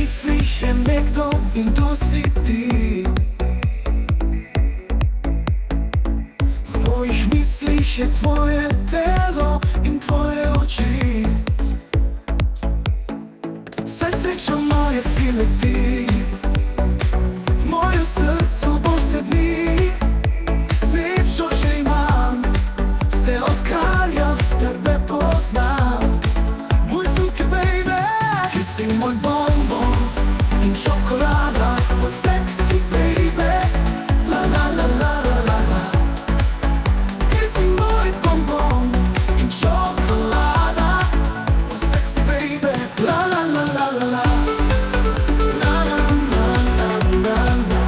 mislih je nekdo in to si ti. V mojih mislih je tvoje telo in tvoje oči. Saj sreča moje si leti, v mojem srcu posedni. Srečo že imam, vse odkar jaz tebe poznam. Moj super baby, ti si moj bonbon in čokolada, moj sexy baby. La la la la la la la. Ti si moj bonbon in čokolada, moj sexy baby. La la la la la la. Na na na na na na.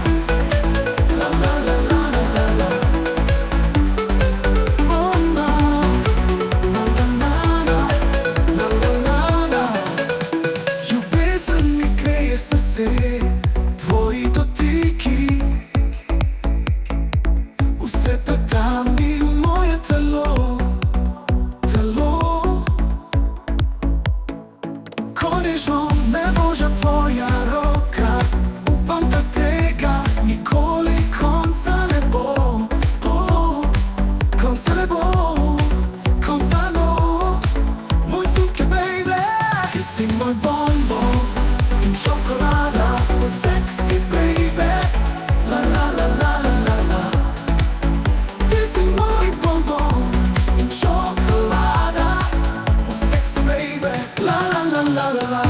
La la la la la la. Oh na na na na na na na. Ljubezen mi greje srce, tvoji dotiki. Ustrepeta mi moje telo, telo. Ko nežno me boža tvoja roka, upam, da tega nikoli konca ne bo. Konca ne bo, konca no. Moj super baby, ti si moj bonbon in čokolada, moj sexy baby. La la la la la la la. Ti si moj bonbon in čokolada, moj sexy baby. La la la la la la.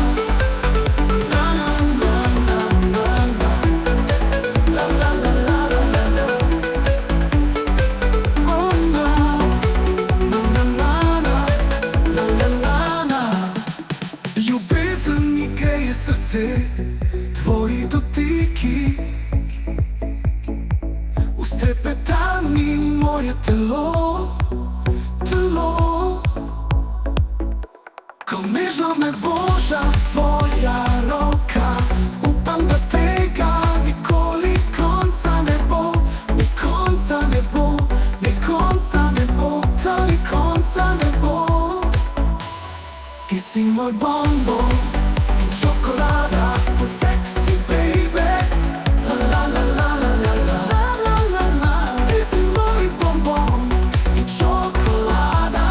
Na na na na na na. La la la la la la la. Oh na na na na na. La la la la. Ljubezen mi greje srce, tvoji dotiki. Ustrepeta mi moje telo, telo. Ko nežno me boža tvoja roka, upam, da tega nikoli konca ne bo. Ni konca ne bo, ni konca ne bo, da ni konca ne bo. Ti si moj bonbon in čokolada, moj sexy baby. La la la la la la la. La la la. Ti si moj bonbon in čokolada,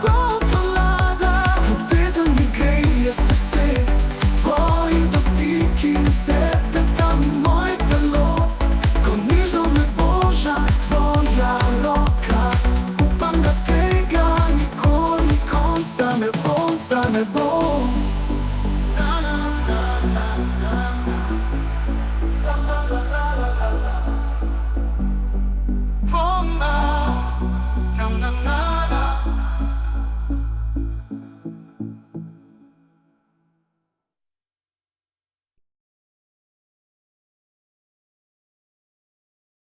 čokolada. Ljubezen mi greje srce, tvoji dotiki. Ustrepeta mi moje telo, ko nežno me boža tvoja roka. Upam, da tega nikoli konca ne bo, konca ne bo.